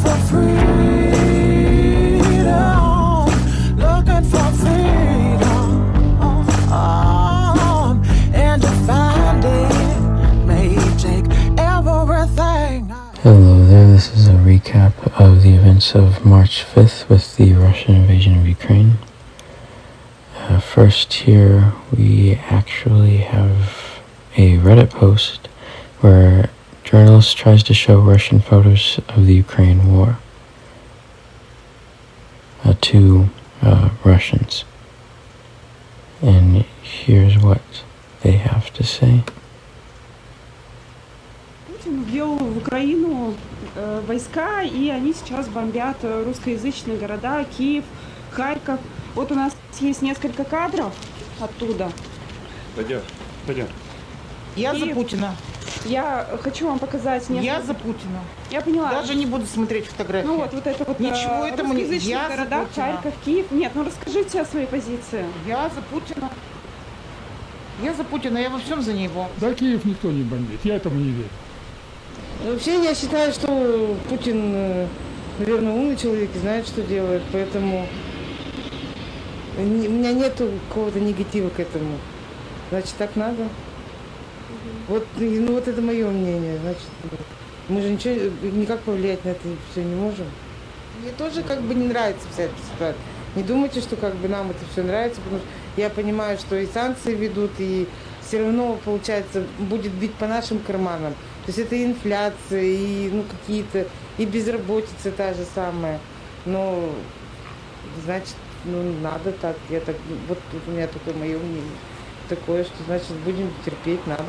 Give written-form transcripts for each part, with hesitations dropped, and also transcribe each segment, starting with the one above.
for freedom, looking for freedom, and to find it may take everything. Hello there, this is a recap of the events of March 5th with the Russian invasion of Ukraine. First here, we actually have a Reddit post where a journalist tries to show Russian photos of the Ukraine war to Russians. And here's what they have to say. Путин ввел в Украину войска, и они сейчас бомбят русскоязычные города, Киев, Харьков. Вот у нас есть несколько кадров оттуда. Пойдем. Я за Путина. Я хочу вам показать несколько... Я за Путина. Я поняла. Даже не буду смотреть фотографии. Ну вот это вот Ничего этому не... русскоязычные города, Харьков, Киев. Нет, ну расскажите о своей позиции. Я за Путина. Я за Путина, я во всем за него. Да, Киев никто не бомбит, я этому не верю. Вообще я считаю, что Путин, наверное, умный человек и знает, что делает, поэтому у меня нету какого-то негатива к этому. Значит, так надо. Вот, ну вот это мое мнение. Значит, мы же ничего, никак повлиять на это все не можем. Мне тоже как бы не нравится вся эта ситуация. Не думайте, что как бы нам это все нравится, потому что я понимаю, что и санкции ведут, и все равно, получается, будет бить по нашим карманам. То есть это и инфляция, и ну какие-то, и безработица та же самая. Но, значит, ну надо так. Я так, вот тут у меня только мое мнение такое, что значит будем терпеть, надо.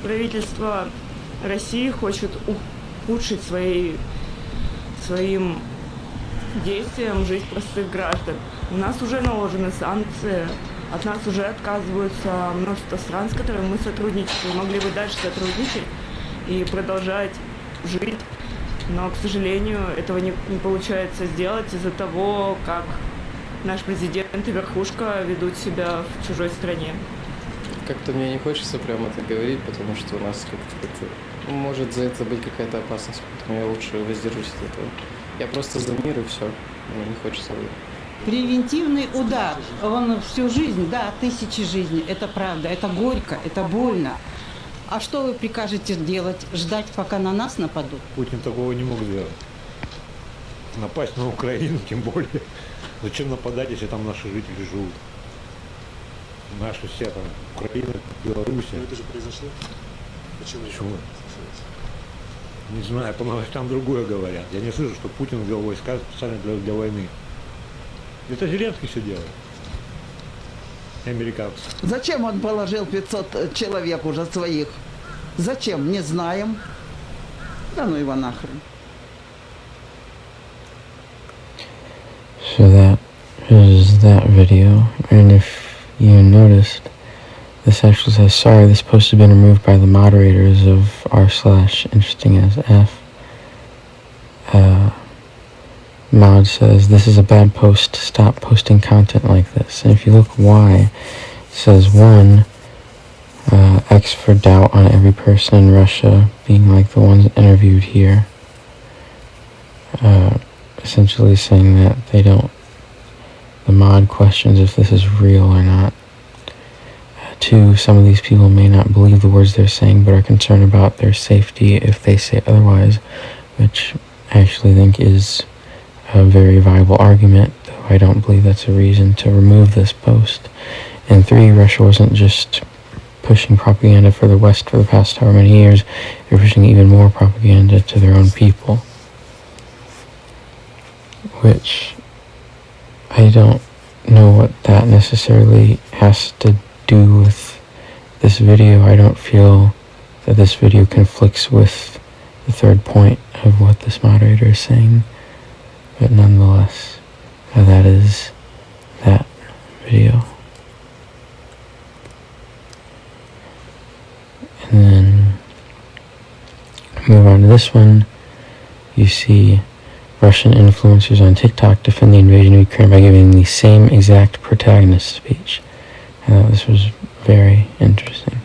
Правительство России хочет ухудшить своим действием жизнь простых граждан. У нас уже наложены санкции, от нас уже отказываются множество стран, с которыми мы сотрудничаем, могли бы дальше сотрудничать и продолжать жить. Но, к сожалению, этого не получается сделать из-за того, как наш президент и верхушка ведут себя в чужой стране. Как-то мне не хочется прямо это говорить, потому что у нас как-то это, может за это быть какая-то опасность, поэтому я лучше воздержусь от этого. Я просто за мир и все, мне не хочется. Превентивный удар, он всю жизнь, да, тысячи жизней, это правда, это горько, это больно. А что вы прикажете делать? Ждать, пока на нас нападут? Путин такого не мог сделать. Напасть на Украину, тем более. Зачем нападать, если там наши жители живут? Наши все там, Украина, Белоруссия. Но это же произошло. Почему? Не знаю, по новостям другое говорят. Я не слышу, что Путин ввел войска специально для войны. Это Зеленский все делает. И американцы. Зачем он положил 500 человек уже своих? Зачем? Не знаем. Да ну его нахрен. So that is that video, and if you noticed, this actually says, sorry, this post has been removed by the moderators of r/interestingasf. Mod says, this is a bad post, stop posting content like this. And if you look why, it says 1, X for doubt on every person in Russia being like the ones interviewed here. Essentially saying that the mod questions if this is real or not. 2, some of these people may not believe the words they're saying, but are concerned about their safety if they say otherwise, which I actually think is a very viable argument, though I don't believe that's a reason to remove this post. And 3, Russia wasn't just pushing propaganda for the West for the past however many years, they're pushing even more propaganda to their own people. Which, I don't know what that necessarily has to do with this video. I don't feel that this video conflicts with the third point of what this moderator is saying. But nonetheless, that is that video. And then move on to this one. You see Russian influencers on TikTok defend the invasion of Ukraine by giving the same exact protagonist speech. I thought this was very interesting.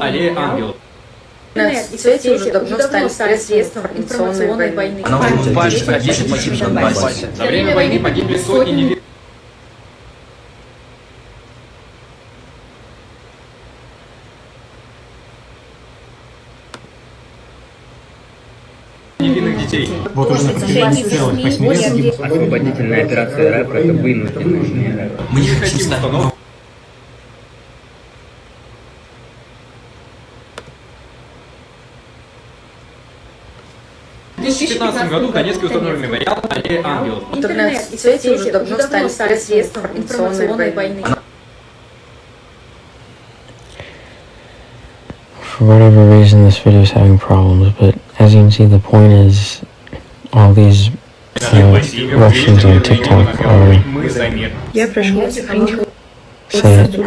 аллея ангелов. Все эти уже давно стали средством информационной войны. Она уже больше 10 погибших в Донбассе. За время войны погибли сотни невинных. Невинных детей. Вот уже на протяжении целых 8 лет освободительная операция РФ — это вынужденная мера. Мы не хотим установок. В 2015 году в Донецке установлен мемориал аллея ангелов. Интернет и сети уже давно стали средством информационной войны. For whatever reason, this video is having problems, but as you can see, the point is all these Russians on TikTok are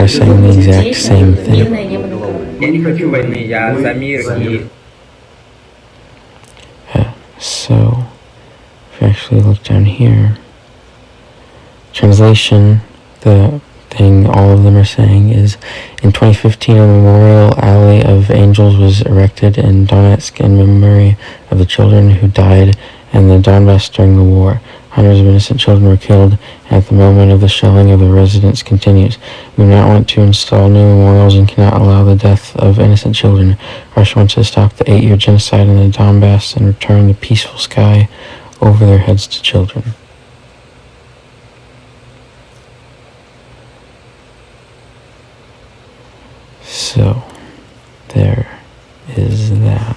saying the exact same thing. Я не хочу войны, я за мир и... So, if you actually look down here, translation, the thing all of them are saying is, in 2015 a memorial alley of angels was erected in Donetsk in memory of the children who died in the Donbass during the war. Hundreds of innocent children were killed, and at the moment of the shelling of the residence continues. We do not want to install new memorials and cannot allow the death of innocent children. Russia wants to stop the 8-year genocide in the Donbass and return the peaceful sky over their heads to children. So, there is that.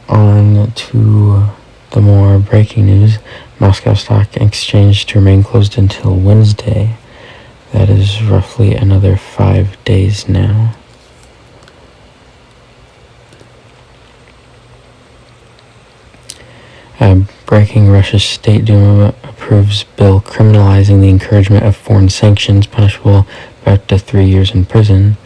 On to the more breaking news. Moscow Stock Exchange to remain closed until Wednesday. That is roughly another 5 days now. Breaking, Russia's State Duma approves bill criminalizing the encouragement of foreign sanctions, punishable by up to 3 years in prison.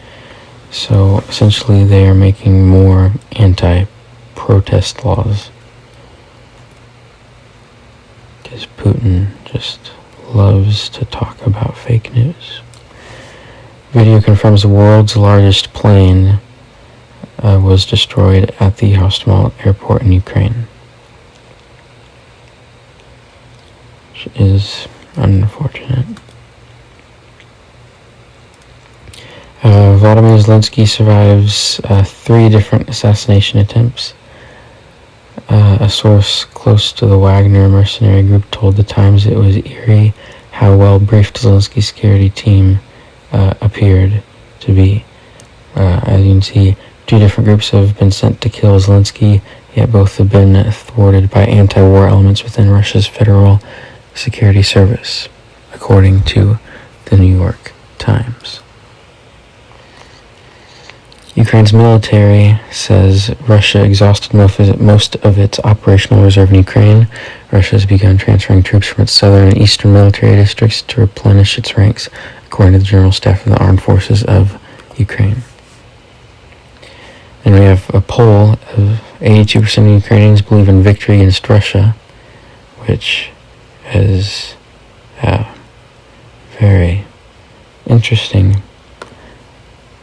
So essentially they are making more anti-protest laws. Because Putin just loves to talk about fake news. Video confirms the world's largest plane was destroyed at the Hostomel airport in Ukraine. Which is unfortunate. Vladimir Zelensky survives 3 different assassination attempts. A source close to the Wagner mercenary group told The Times it was eerie how well briefed Zelensky's security team appeared to be. As you can see, 2 different groups have been sent to kill Zelensky, yet both have been thwarted by anti-war elements within Russia's Federal Security Service, according to the New York Times. Ukraine's military says Russia exhausted most of its operational reserve in Ukraine. Russia has begun transferring troops from its southern and eastern military districts to replenish its ranks, according to the General Staff of the Armed Forces of Ukraine. And we have a poll of 82% of Ukrainians believe in victory against Russia, which is very interesting,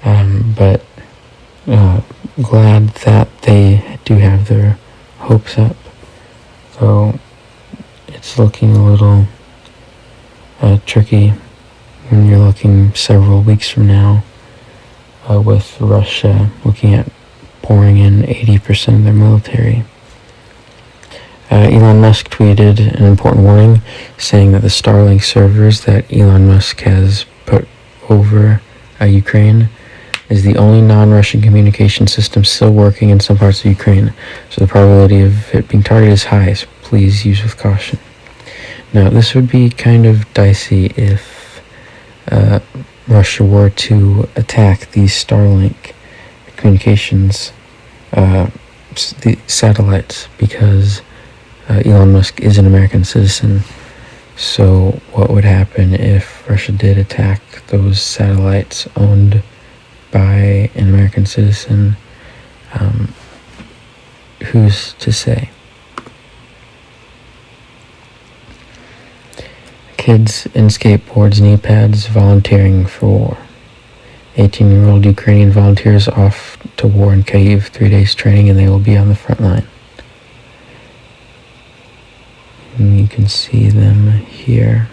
but glad that they do have their hopes up, though it's looking a little tricky when you're looking several weeks from now with Russia looking at pouring in 80% of their military. Elon Musk tweeted an important warning saying that the Starlink servers that Elon Musk has put over Ukraine is the only non-Russian communication system still working in some parts of Ukraine, so the probability of it being targeted is high, so please use with caution. Now, this would be kind of dicey if Russia were to attack these Starlink communications the satellites, because Elon Musk is an American citizen. So what would happen if Russia did attack those satellites owned by an American citizen? Who's to say? Kids in skateboards, knee pads, volunteering for war. 18-year-old Ukrainian volunteers off to war in Kyiv, 3 days training, and they will be on the front line. And you can see them here.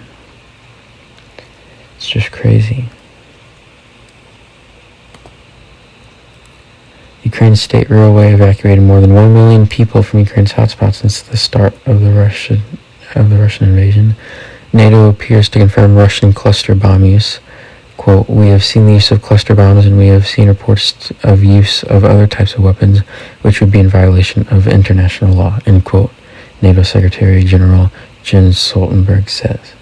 It's just crazy. Ukraine's state railway evacuated more than 1 million people from Ukraine's hotspots since the start of the Russian invasion. NATO appears to confirm Russian cluster bomb use. Quote, "We have seen the use of cluster bombs and we have seen reports of use of other types of weapons which would be in violation of international law," end quote, NATO Secretary General Jens Stoltenberg says.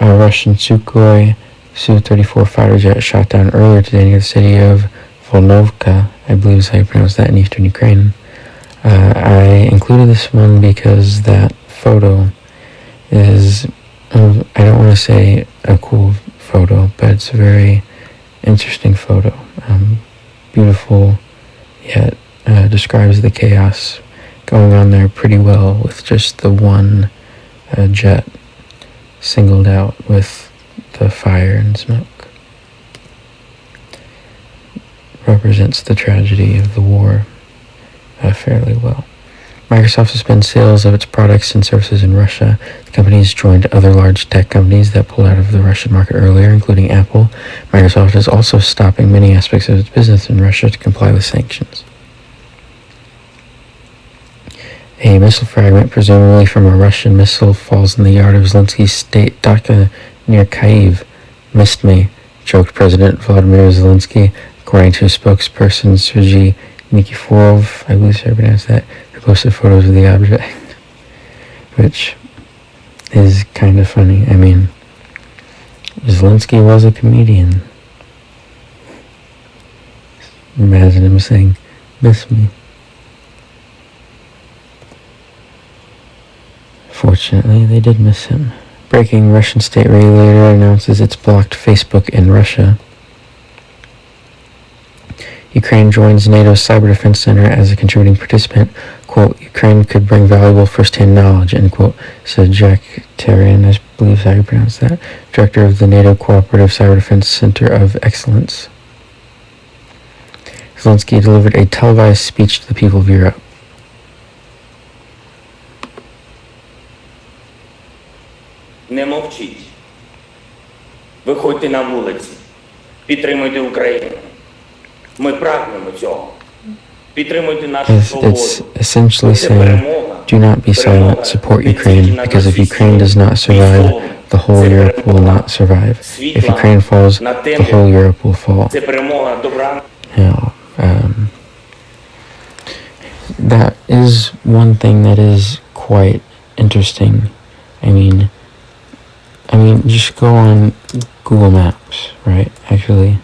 A Russian Sukhoi Su-34 fighter jet shot down earlier today near the city of Volnovka, I believe is how you pronounce that, in eastern Ukraine. I included this one because that photo is, I don't want to say a cool photo, but it's a very interesting photo. Beautiful, yet describes the chaos going on there pretty well, with just the one jet singled out with the fire and smoke. Represents the tragedy of the war fairly well. Microsoft suspends sales of its products and services in Russia. The company has joined other large tech companies that pulled out of the Russian market earlier, including Apple. Microsoft is also stopping many aspects of its business in Russia to comply with sanctions. A missile fragment, presumably from a Russian missile, falls in the yard of Zelensky's state dacha near Kyiv. "Missed me," joked President Volodymyr Zelensky, according to spokesperson Sergei Nikiforov, I believe I pronounced that, who posted photos of the object, which is kind of funny. I mean, Zelensky was a comedian. Imagine him saying, "Miss me." Fortunately, they did miss him. Breaking: Russian state regulator announces it's blocked Facebook in Russia. Ukraine joins NATO's Cyber Defense Center as a contributing participant. Quote, "Ukraine could bring valuable first-hand knowledge," end quote, said Jack Tarian, I believe is how you pronounce that, director of the NATO Cooperative Cyber Defense Center of Excellence. Zelensky delivered a televised speech to the people of Europe. Не мовчіть. Виходьте на вулиці. Підтримуйте Україну. Ми прагнемо цього. Підтримуйте нашу свободу. It's essentially saying, do not be silent, support Ukraine, because if Ukraine does not survive, the whole Europe will not survive. If Ukraine falls, the whole Europe will fall. Це перемога добра. That is one thing that is quite interesting. I mean, just go on Google Maps, right? Actually,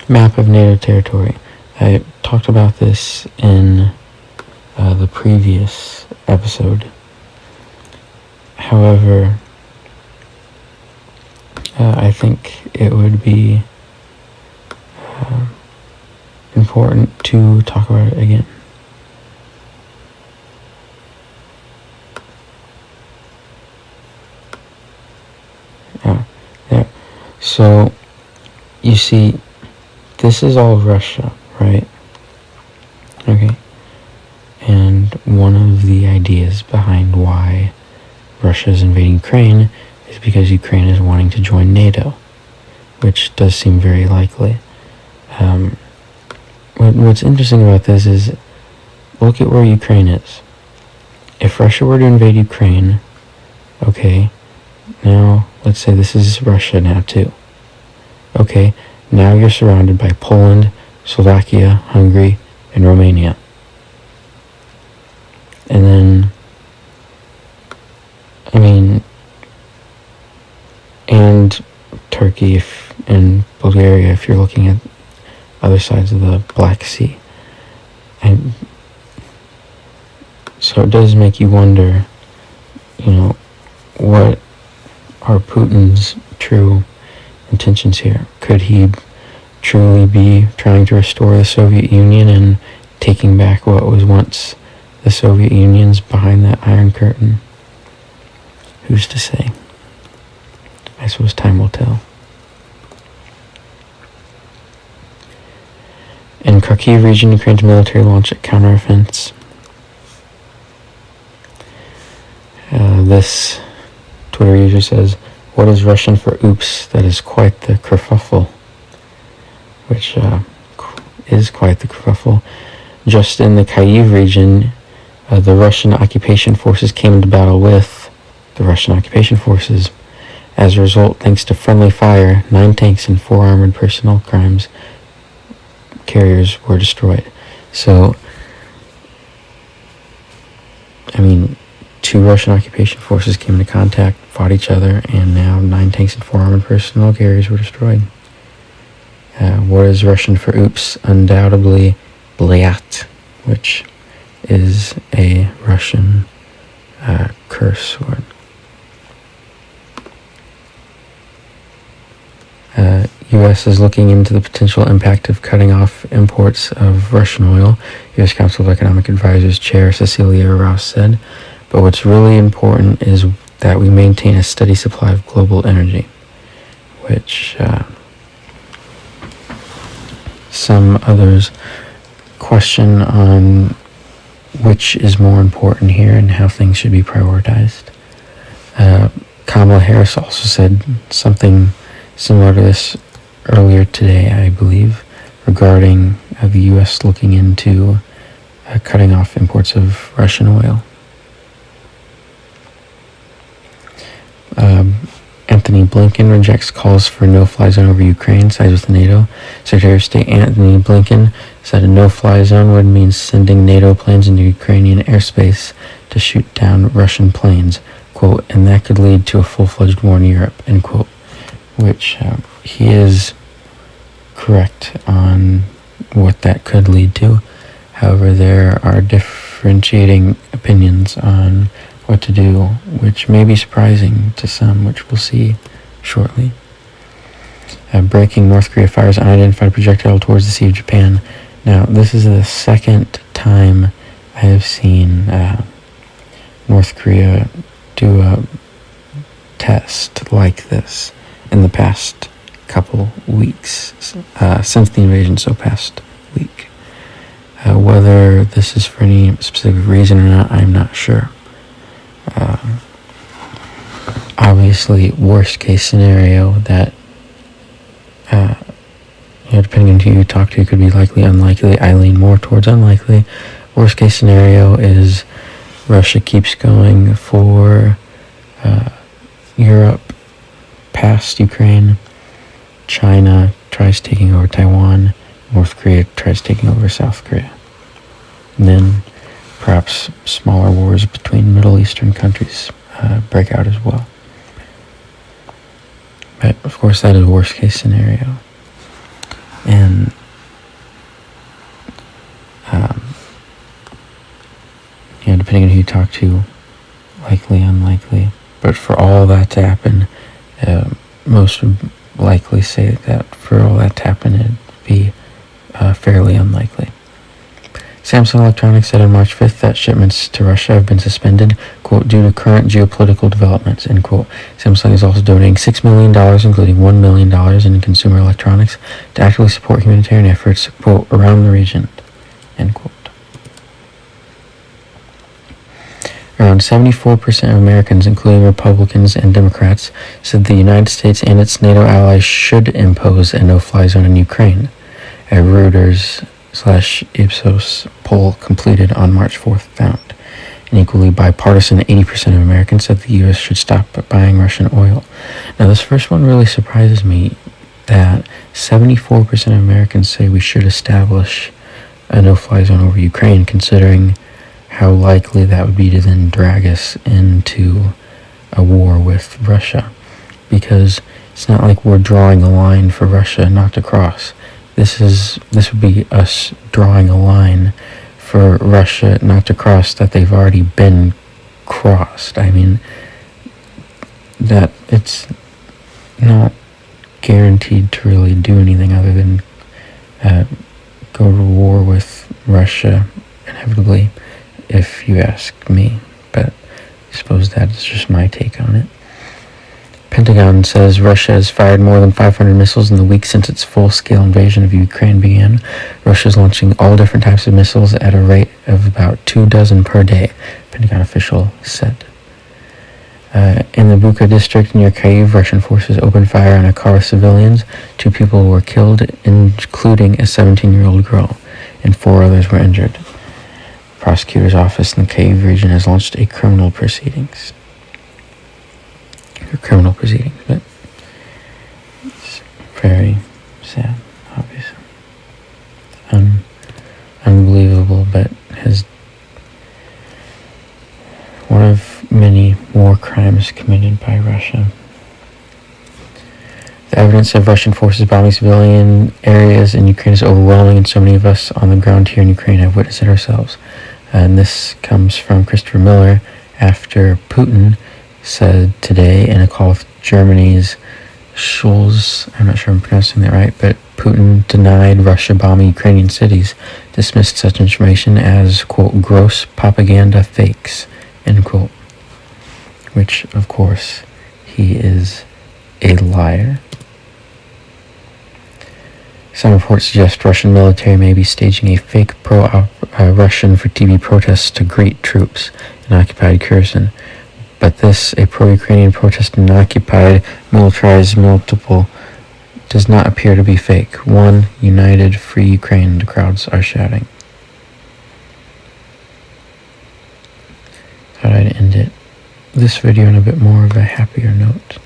map of NATO territory. I talked about this in the previous episode. However, I think it would be important to talk about it again. There. So, you see, this is all Russia, right? Okay. And one of the ideas behind why Russia is invading Ukraine is because Ukraine is wanting to join NATO, which does seem very likely. What's interesting about this is, look at where Ukraine is. If Russia were to invade Ukraine, okay, now let's say this is Russia now too. Okay, now you're surrounded by Poland, Slovakia, Hungary, and Romania. And then, and Turkey and Bulgaria if you're looking at other sides of the Black Sea. And so it does make you wonder, what are Putin's true intentions here? Could he truly be trying to restore the Soviet Union and taking back what was once the Soviet Union's behind that Iron Curtain? Who's to say? I suppose time will tell. In Kharkiv region, Ukraine's military launched a counteroffensive. This Twitter user says, "What is Russian for oops? That is quite the kerfuffle." Which is quite the kerfuffle. Just in the Kyiv region, the Russian occupation forces came into battle with the Russian occupation forces. As a result, thanks to friendly fire, 9 tanks and 4 armored personnel carriers were destroyed. So, I mean, 2 Russian occupation forces came into contact, fought each other, and now 9 tanks and 4 armored personnel carriers were destroyed. What is Russian for oops? Undoubtedly, blyat, which is a Russian curse word. U.S. is looking into the potential impact of cutting off imports of Russian oil, U.S. Council of Economic Advisors Chair Cecilia Rouse said. But what's really important is that we maintain a steady supply of global energy, which some others question on which is more important here and how things should be prioritized. Kamala Harris also said something similar to this earlier today, I believe, regarding the U.S. looking into cutting off imports of Russian oil. Anthony Blinken rejects calls for a no-fly zone over Ukraine, sides with NATO. Secretary of State Anthony Blinken said a no-fly zone would mean sending NATO planes into Ukrainian airspace to shoot down Russian planes, quote, and that could lead to a full-fledged war in Europe, end quote, which he is correct on what that could lead to. However, there are differentiating opinions on what to do, which may be surprising to some, which we'll see shortly. Breaking: North Korea fires unidentified projectile towards the Sea of Japan. Now, this is the second time I have seen North Korea do a test like this in the past couple weeks, since the invasion, so past week. Whether this is for any specific reason or not, I'm not sure. Obviously, worst case scenario that, depending on who you talk to, could be likely, unlikely. I lean more towards unlikely. Worst case scenario is Russia keeps going for Europe past Ukraine. China tries taking over Taiwan. North Korea tries taking over South Korea. And then perhaps smaller wars between Middle Eastern countries break out as well. But of course, that is a worst case scenario. And depending on who you talk to, likely, unlikely. But for all that to happen, most would likely say that for all that to happen, it'd be fairly unlikely. Samsung Electronics said on March 5th that shipments to Russia have been suspended, quote, due to current geopolitical developments, end quote. Samsung is also donating $6 million, including $1 million in consumer electronics, to actively support humanitarian efforts, quote, around the region, end quote. Around 74% of Americans, including Republicans and Democrats, said the United States and its NATO allies should impose a no-fly zone in Ukraine. A Reuters/Ipsos poll completed on March 4th found an equally bipartisan 80% of Americans said the U.S. should stop buying Russian oil. Now, this first one really surprises me, that 74% of Americans say we should establish a no-fly zone over Ukraine, considering how likely that would be to then drag us into a war with Russia. Because it's not like we're drawing a line for Russia not to cross. This would be us drawing a line for Russia not to cross that they've already been crossed. I mean, that it's not guaranteed to really do anything other than go to war with Russia, inevitably, if you ask me. But I suppose that is just my take on it. Pentagon says Russia has fired more than 500 missiles in the week since its full-scale invasion of Ukraine began. Russia is launching all different types of missiles at a rate of about 24 per day, Pentagon official said. In the Bucha district near Kyiv, Russian forces opened fire on a car with civilians. 2 people were killed, including a 17-year-old girl, and 4 others were injured. The prosecutor's office in the Kyiv region has launched a criminal proceedings, but it's very sad, obviously. Unbelievable, but has one of many war crimes committed by Russia. The evidence of Russian forces bombing civilian areas in Ukraine is overwhelming, and so many of us on the ground here in Ukraine have witnessed it ourselves. And this comes from Christopher Miller after Putin said today in a call with Germany's Scholz, I'm not sure I'm pronouncing that right, but Putin denied Russia bombing Ukrainian cities, dismissed such information as, quote, gross propaganda fakes, end quote. Which, of course, he is a liar. Some reports suggest Russian military may be staging a fake pro-Russian for TV protests to greet troops in occupied Kherson. But this, a pro-Ukrainian protest in occupied, militarized multiple, does not appear to be fake. One united, free Ukraine, the crowds are shouting. Thought I'd end this video on a bit more of a happier note.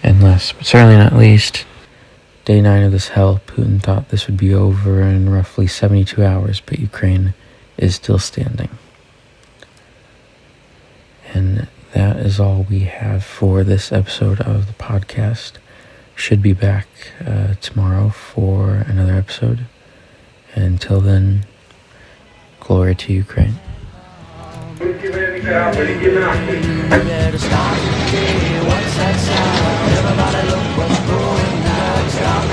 And last, but certainly not least, day 9 of this hell. Putin thought this would be over in roughly 72 hours, but Ukraine is still standing. And that is all we have for this episode of the podcast. Should be back tomorrow for another episode. And until then, glory to Ukraine. Everybody look what's going on. Stop.